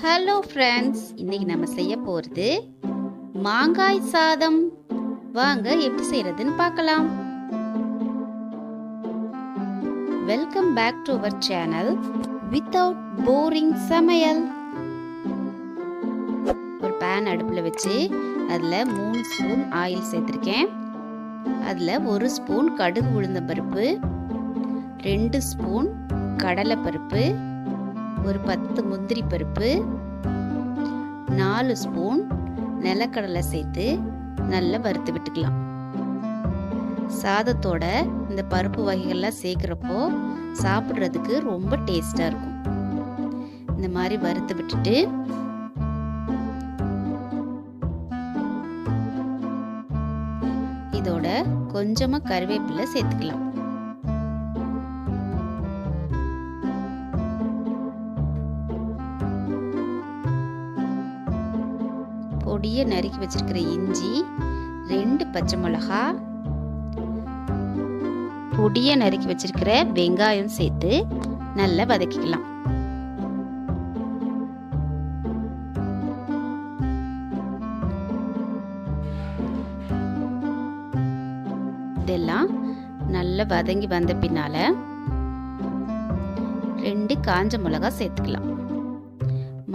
Hello friends, இன்னைக்கு நம்ம செய்ய போகிறது மாங்காய் சாதம். வாங்க எப்படி செய்யறதுன்னு பார்க்கலாம். Welcome back to our channel without boring சமையல். ஒரு பேன் அடுப்பில் வச்சு அதில் 3 ஸ்பூன் ஆயில் சேர்த்துருக்கேன். அதில் 1 ஸ்பூன் கடுகு உளுந்தம் பருப்பு, 2 ஸ்பூன் கடலை பருப்பு, ஒரு 10 முந்திரி பருப்பு, 4 ஸ்பூன் நிலக்கடலை சேர்த்து நல்லா வறுத்து விட்டுக்கலாம். சாதத்தோட இந்த பருப்பு வகைகள்லாம் சேர்க்குறப்போ சாப்பிட்றதுக்கு ரொம்ப டேஸ்டாக இருக்கும். இந்த மாதிரி வறுத்து விட்டுட்டு இதோட கொஞ்சமாக கருவேப்பிலை சேர்த்துக்கலாம். பொடியை நறுக்கி வச்சிருக்கிற இஞ்சி, 2 பச்சை மிளகா, பொடியை நறுக்கி வச்சிருக்கிற வெங்காயம் சேர்த்து நல்லா வதக்கிக்கலாம். இதெல்லாம் நல்லா வதங்கி வந்த பின்னால 2 காஞ்ச மிளகா சேர்த்துக்கலாம்.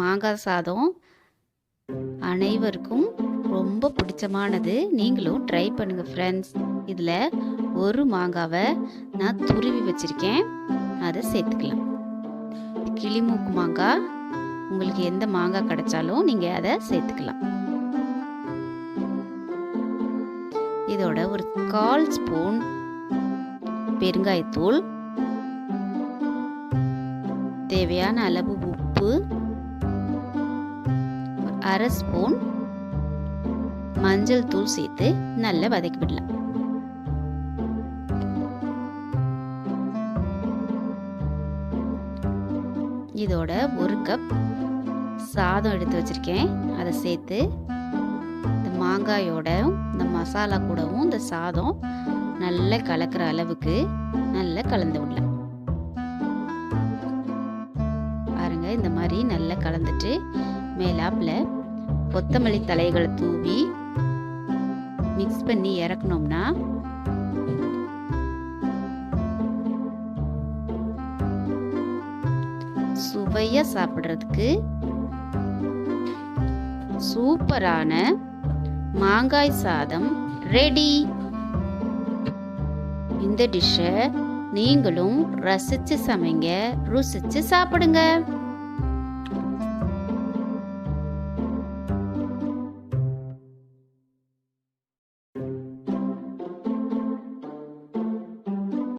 மாங்காய் சாதம் அனைவருக்கும் ரொம்ப பிடிச்சமானது. நீங்களும் ட்ரை பண்ணுங்க ஃப்ரெண்ட்ஸ். இதில் ஒரு மாங்காவை நான் துருவி வச்சிருக்கேன், அதை சேர்த்துக்கலாம். கிளிமூக்கு மாங்காய், உங்களுக்கு எந்த மாங்காய் கிடைச்சாலும் நீங்கள் அதை சேர்த்துக்கலாம். இதோட ஒரு 1/4 ஸ்பூன் பெருங்காயத்தூள், தேவையான அளவு உப்பு, 1/2 ஸ்பூன் மஞ்சள் தூள் சேர்த்து நல்லா வதக்கி விடலாம். இதோட 1 கப் சாதம் எடுத்து வச்சிருக்கேன், அதை சேர்த்து இந்த மாங்காயோட இந்த மசாலா கூடவும் இந்த சாதம் நல்லா கலக்கிற அளவுக்கு நல்லா கலந்து விடலாம். பாருங்க, இந்த மாதிரி நல்லா கலந்துட்டு மேலாப்புல கொத்தமல்லி தலைகளை தூவி மிக்ஸ் பண்ணி இறக்கணும்னா சுவையா சாப்பிடுறதுக்கு சூப்பரான மாங்காய் சாதம் ரெடி. இந்த டிஷ்ஷை நீங்களும் ரசிச்சு சமைங்க, ருசிச்சு சாப்பிடுங்க.